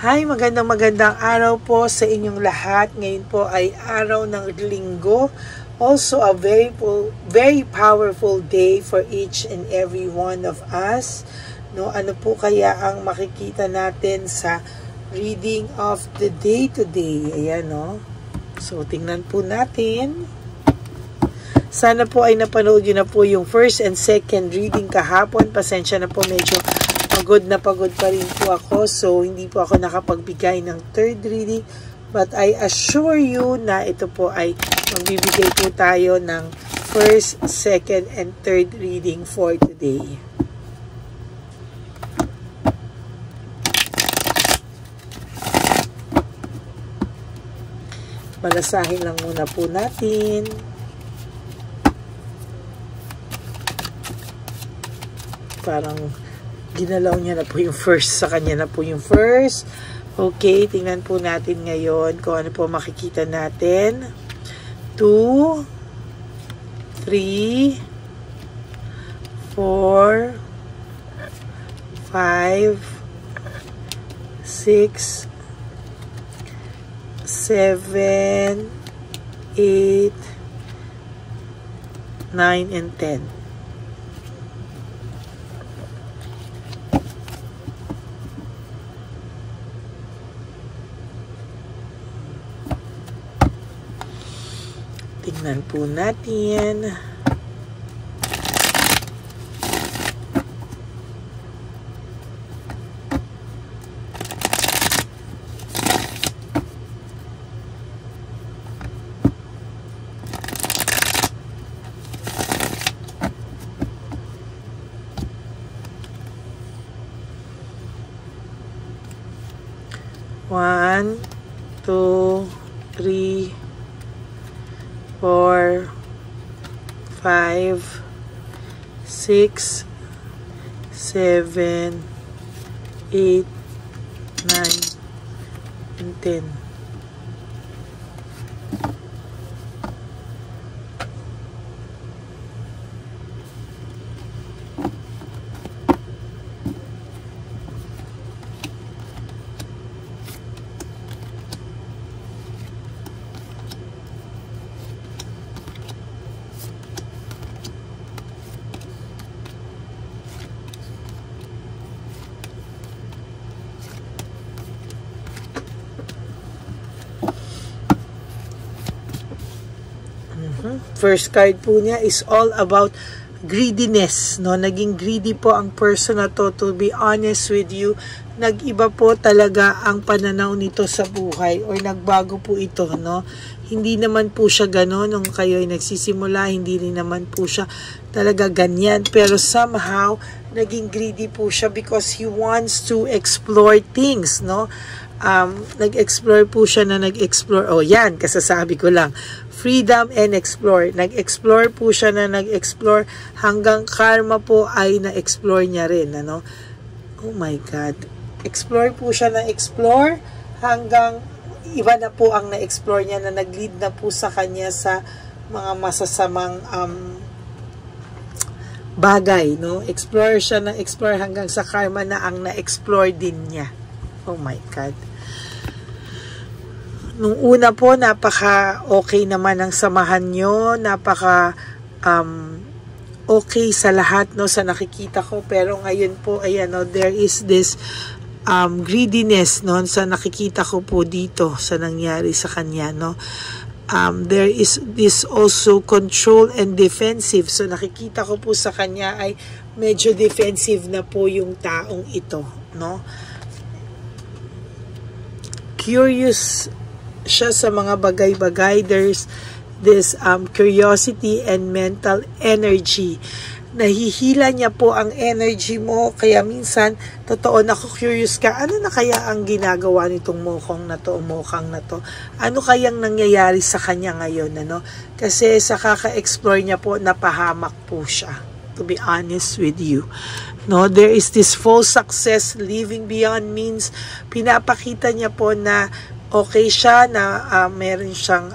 Hi, magandang araw po sa inyong lahat. Ngayon po ay araw ng Linggo. Also a very powerful day for each and every one of us. No, ano po kaya ang makikita natin sa reading of the day today? Ayan, no. So tingnan po natin. Sana po ay napanood nyo na po yung first and second reading kahapon. Pasensya na po, medyo pagod pa rin po ako. So, hindi po ako nakapagbigay ng third reading. But I assure you na ito po ay magbibigay po tayo ng first, second, and third reading for today. Malasahin lang muna po natin. Parang ginalaw niya na po yung first, sa kanya na po yung first. Okay, tingnan po natin ngayon kung ano po makikita natin. 2, 3, 4, 5, 6, 7, 8, 9, and 10. Tingnan po natin. One, 2, 3, 4, 5, 6, 7, 8, 9, and 10. First card po niya is all about greediness, no? Naging greedy po ang person na to be honest with you. Nag-iba po talaga ang pananaw nito sa buhay or nagbago po ito, no? Hindi naman po siya gano'n nung kayo ay nagsisimula, hindi rin naman po siya talaga ganyan, pero somehow naging greedy po siya because he wants to explore things, no? Nag-explore po siya na nag-explore. Oh, yan, kasasabi ko lang. Freedom and explore. Nag-explore po siya na nag-explore hanggang karma po ay na-explore niya rin. Ano? Oh my God. Explore po siya na explore hanggang iba na po ang na-explore niya na nag-lead na po sa kanya sa mga masasamang bagay. No? Explore siya na explore hanggang sa karma na ang na-explore din niya. Oh my God. Nung una po, napaka-okay naman ang samahan nyo. Napaka-okay sa lahat, no, sa nakikita ko. Pero ngayon po, ayan, no, there is this greediness, no, sa nakikita ko po dito, sa nangyari sa kanya, no. There is this also control and defensive. So, nakikita ko po sa kanya ay medyo defensive na po yung taong ito, no. Curious siya sa mga bagay-bagay. There's this curiosity and mental energy. Nahihila niya po ang energy mo. Kaya minsan, totoo na curious ka, ano na kaya ang ginagawa nitong mukhang na to o mukhang na to? Ano kayang nangyayari sa kanya ngayon? Ano? Kasi sa kaka-explore niya po, napahamak po siya. To be honest with you. No, there is this false success, living beyond means. Pinapakita niya po na okay siya, na meron siyang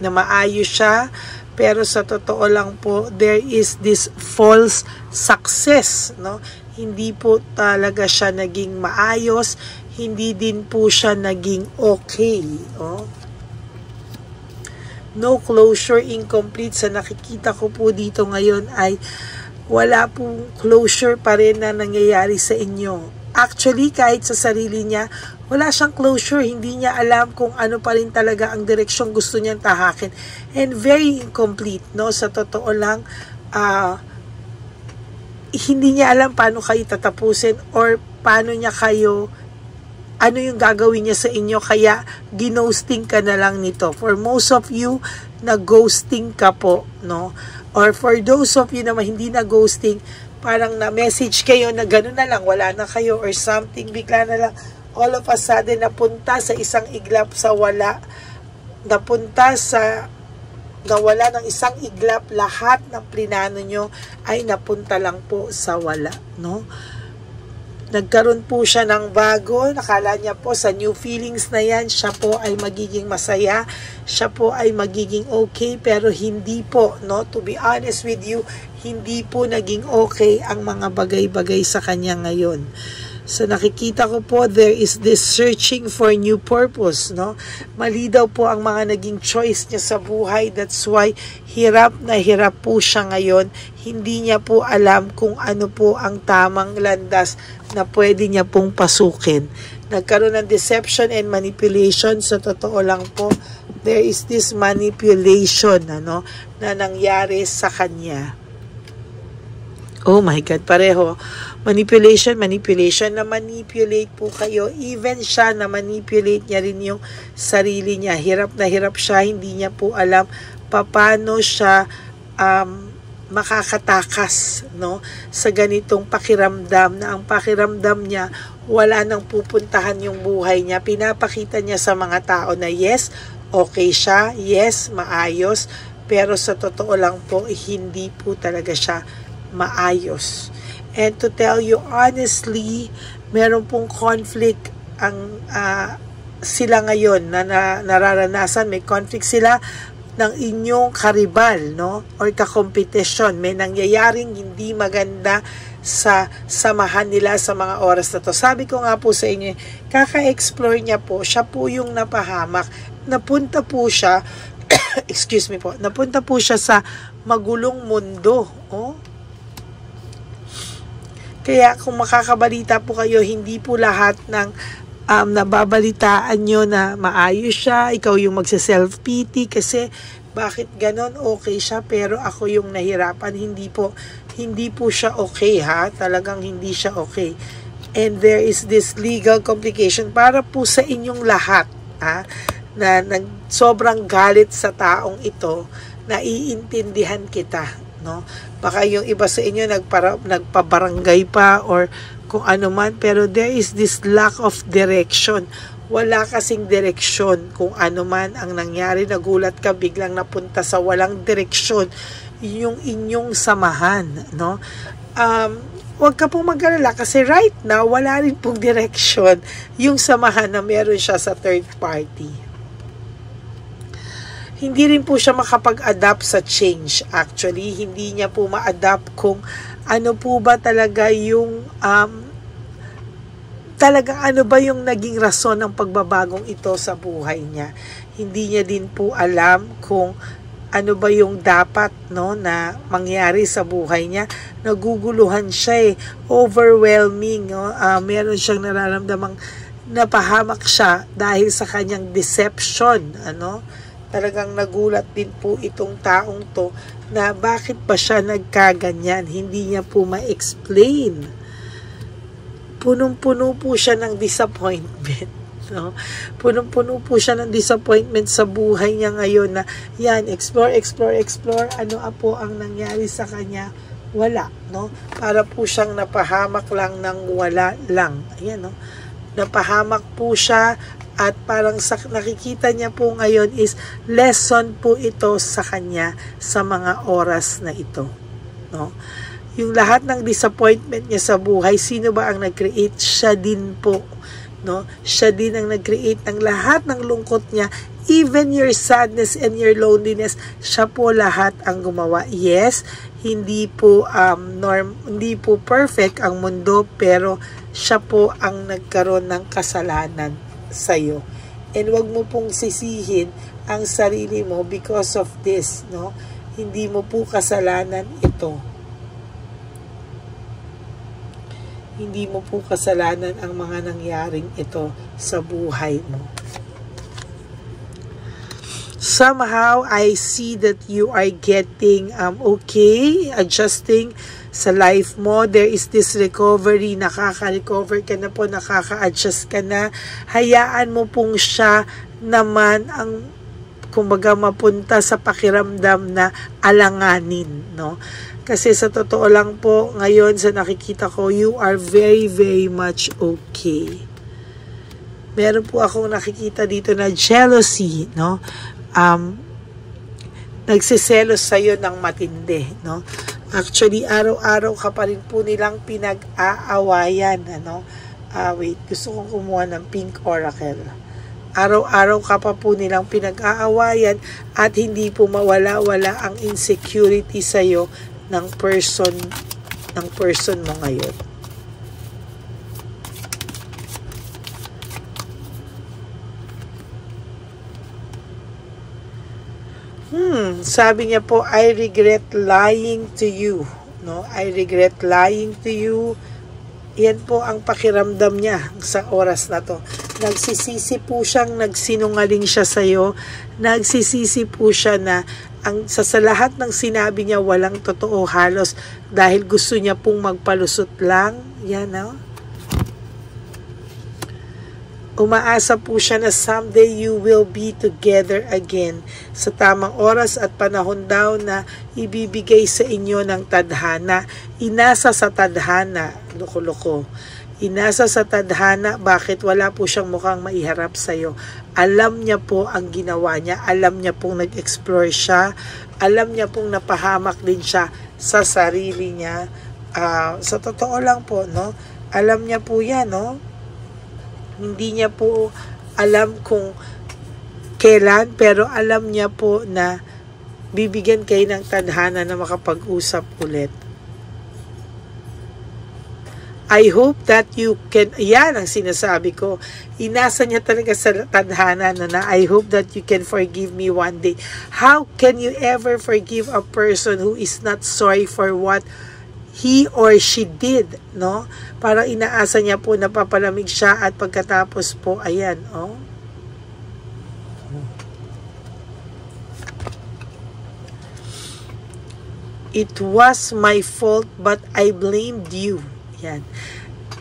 na maayos siya, pero sa totoo lang po, there is this false success, no? Hindi po talaga siya naging maayos, hindi din po siya naging okay. Oh. No closure, incomplete. Sa nakikita ko po dito ngayon ay wala pong closure pa rin na nangyayari sa inyo. Actually, kahit sa sarili niya, wala siyang closure. Hindi niya alam kung ano pa rin talaga ang direksyon gusto niyang tahakin. And very incomplete, no? Sa totoo lang, hindi niya alam paano kayo tatapusin or paano niya kayo, ano yung gagawin niya sa inyo, kaya ginosting ka na lang nito. For most of you, na-ghosting ka po, no? Or for those of you na hindi na-ghosting, parang na-message kayo na gano'n na lang, wala na kayo or something, bigla na lang, all of a sudden, napunta sa isang iglap sa wala, nawala ng isang iglap, lahat ng plinano nyo ay napunta lang po sa wala, no? Nagkaroon po siya ng bago, nakala niya po sa new feelings na yan, siya po ay magiging masaya, siya po ay magiging okay, pero hindi po, no? To be honest with you, hindi po naging okay ang mga bagay-bagay sa kanya ngayon. So nakikita ko po, there is this searching for new purpose, no? Mali daw po ang mga naging choice niya sa buhay. That's why hirap na hirap po siya ngayon. Hindi niya po alam kung ano po ang tamang landas na pwede niya pong pasukin. Nagkaroon ng deception and manipulation. Sa totoo lang po, there is this manipulation, ano, na nangyari sa kanya. Oh my God, pareho. Manipulation, na-manipulate po kayo. Even siya, na-manipulate niya rin yung sarili niya. Hirap na hirap siya, hindi niya po alam paano siya makakatakas, no, sa ganitong pakiramdam, na ang pakiramdam niya, wala nang pupuntahan yung buhay niya. Pinapakita niya sa mga tao na yes, okay siya, yes, maayos, pero sa totoo lang po, hindi po talaga siya maayos. And to tell you honestly, meron pong conflict ang sila ngayon na nararanasan. May conflict sila ng inyong karibal, no? Or kakompetisyon. May nangyayaring hindi maganda sa samahan nila sa mga oras na to. Sabi ko nga po sa inyo, kaka-explore niya po, siya po yung napahamak. Napunta po siya, excuse me po, napunta po siya sa magulong mundo, oh? Kaya kung makakabalita po kayo, hindi po lahat ng nababalitaan nyo na maayos siya, ikaw yung magsa-self-pity kasi bakit ganon, okay siya pero ako yung nahirapan. Hindi po siya okay, ha, talagang hindi siya okay. And there is this legal complication para po sa inyong lahat, ha, na sobrang galit sa taong ito, na iintindihan kita, no? Baka yung iba sa inyo nagpabarangay pa or kung ano man, pero there is this lack of direction. Wala kasing direksyon kung ano man ang nangyari. Nagulat ka, biglang napunta sa walang direksyon yung inyong samahan, no? Huwag ka pong mag-alala kasi right now wala rin pong direksyon yung samahan na meron siya sa third party. Hindi rin po siya makapag-adapt sa change. Actually, hindi niya po ma-adapt kung ano po ba talaga yung talagang ano ba yung naging rason ng pagbabagong ito sa buhay niya. Hindi niya din po alam kung ano ba yung dapat, no, na mangyari sa buhay niya. Naguguluhan siya, overwhelming, no? Meron siyang nararamdamang napahamak siya dahil sa kanyang deception, ano. Talagang nagulat din po itong taong to na bakit ba siya nagkaganyan. Hindi niya po ma-explain. Punong-puno po siya ng disappointment, no? Punong-puno po siya ng disappointment sa buhay niya ngayon na yan, explore. Ano po ang nangyari sa kanya? Wala, no? Para po siyang napahamak lang ng wala lang. Ayan, no? Napahamak po siya. At parang nakikita niya po ngayon is lesson po ito sa kanya sa mga oras na ito, no? Yung lahat ng disappointment niya sa buhay, sino ba ang nag-create? Siya din po, no? Siya din ang nag-create ng lahat ng lungkot niya. Even your sadness and your loneliness, siya po lahat ang gumawa. Yes, hindi po perfect ang mundo, pero siya po ang nagkaroon ng kasalanan sa iyo. And wag mo pong sisihin ang sarili mo because of this, no? Hindi mo po kasalanan ito. Hindi mo po kasalanan ang mga nangyaring ito sa buhay mo. Somehow, I see that you are getting okay, adjusting sa life mo. There is this recovery, nakaka-recover ka na po, nakaka-adjust ka na. Hayaan mo pong siya naman ang, kumbaga, mapunta sa pakiramdam na alanganin, no? Kasi sa totoo lang po, ngayon sa nakikita ko, you are very, very much okay. Meron po akong nakikita dito na jealousy, no? Nagsiselos sa'yo ng matindi, no? Actually, araw-araw ka pa rin po nilang pinag-aawayan, ano? Wait, gusto kong kumuha ng pink oracle. Araw-araw ka pa po nilang pinag-aawayan at hindi po mawala-wala ang insecurity sa'yo ng person mo ngayon. Sabi niya po, I regret lying to you. No? I regret lying to you. Yan po ang pakiramdam niya sa oras na to. Nagsisisi po siyang nagsinungaling siya sa iyo. Nagsisisi po siya na sa lahat ng sinabi niya walang totoo halos dahil gusto niya pong magpalusot lang. Yan, no? Umaasa po siya na someday you will be together again. Sa tamang oras at panahon daw na ibibigay sa inyo ng tadhana. Inasa sa tadhana. Loko-loko. Inasa sa tadhana. Bakit wala po siyang mukhang maiharap sa iyo? Alam niya po ang ginawa niya. Alam niya pong nag-explore siya. Alam niya pong napahamak din siya sa sarili niya. Sa totoo lang po, no? Alam niya po yan, no? Hindi niya po alam kung kailan, pero alam niya po na bibigyan kayo ng tadhana na makapag-usap ulit. I hope that you can, yan ang sinasabi ko, inasa niya talaga sa tadhana na I hope that you can forgive me one day. How can you ever forgive a person who is not sorry for what he or she did, no? Parang inaasa niya po na papalamig siya at pagkatapos po, ayan, oh. It was my fault but I blamed you. Yan.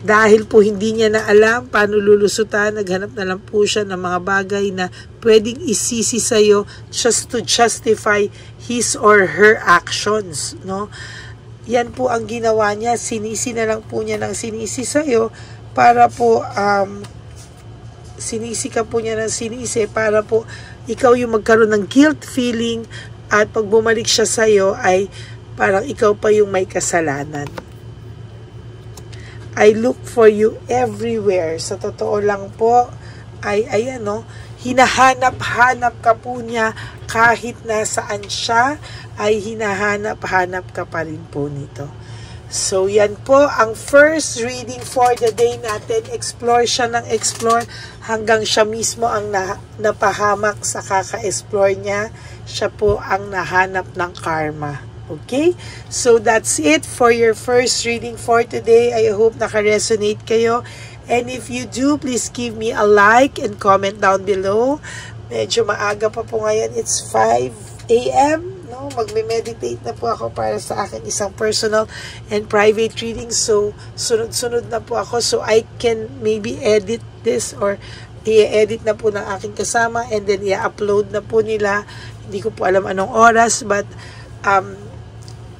Dahil po hindi niya na alam paano lulusutan, naghanap na lang po siya ng mga bagay na pwedeng isisi sa'yo just to justify his or her actions, no? Yan po ang ginawa niya, sinisi na lang po niya ng sinisi sa'yo para po, sinisi ka po niya ng sinisi para po ikaw yung magkaroon ng guilt feeling at pag bumalik siya sa'yo ay parang ikaw pa yung may kasalanan. I look for you everywhere. Sa totoo lang po, ay ayan, no? Hinahanap-hanap ka po niya kahit nasaan siya, ay hinahanap-hanap ka pa rin po nito. So, yan po ang first reading for the day natin. Explore siya ng explore hanggang siya mismo ang napahamak sa kaka-explore niya. Siya po ang nahanap ng karma. Okay? So, that's it for your first reading for today. I hope naka-resonate kayo. And if you do, please give me a like and comment down below. Medyo maaga pa po ngayon. It's 5 a.m. No? Magme-meditate na po ako para sa akin isang personal and private reading. So, sunod-sunod na po ako. So, I can maybe edit this or i-edit na po ng aking kasama and then i-upload na po nila. Hindi ko po alam anong oras, but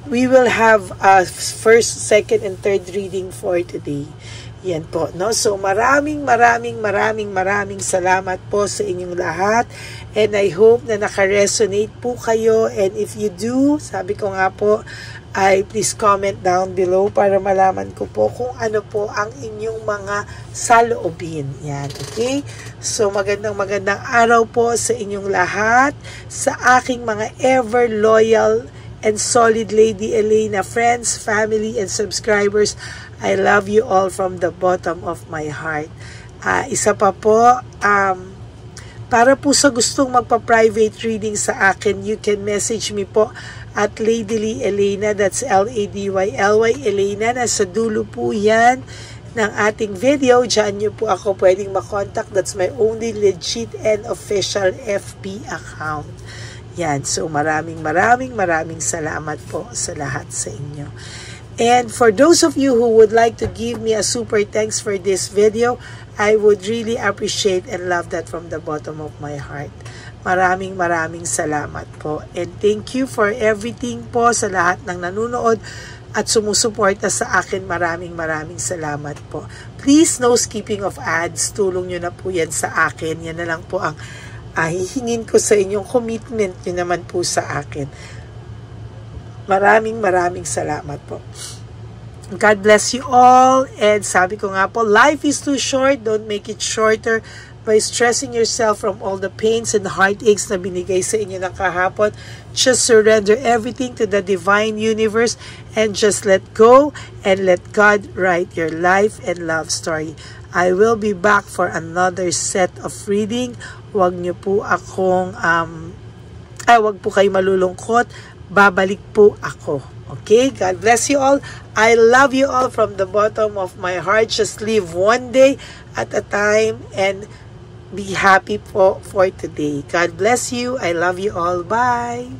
we will have a first, second, and third reading for today. Yan po, no? So, maraming salamat po sa inyong lahat. And I hope na naka-resonate po kayo. And if you do, sabi ko nga po, ay please comment down below para malaman ko po kung ano po ang inyong mga saloobin. Yan, okay? So, magandang araw po sa inyong lahat, sa aking mga ever loyal and solid Lady Elena friends, family, and subscribers. I love you all from the bottom of my heart. Isa pa po, para po sa gustong magpa-private reading sa akin, you can message me po at Lady Lee Elena, that's L-A-D-Y-L-Y Elena. Nasa dulo po yan ng ating video. Diyan nyo po ako pwedeng makontak. That's my only legit and official FB account. Yan, so maraming salamat po sa lahat sa inyo. And for those of you who would like to give me a super thanks for this video, I would really appreciate and love that from the bottom of my heart. Maraming salamat po. And thank you for everything po sa lahat ng nanonood at sumusuporta sa akin. Maraming salamat po. Please, no skipping of ads. Tulong nyo na po yan sa akin. Yan na lang po ang hihingin ko sa inyong commitment nyo naman po sa akin. Maraming salamat po. God bless you all. And sabi ko nga po, life is too short. Don't make it shorter by stressing yourself from all the pains and heartaches na binigay sa inyo ng kahapon. Just surrender everything to the divine universe and just let go and let God write your life and love story. I will be back for another set of reading. Huwag niyo po akong huwag po kayo malulungkot. Babalik po ako. Okay? God bless you all. I love you all from the bottom of my heart. Just live one day at a time and be happy for today. God bless you. I love you all. Bye.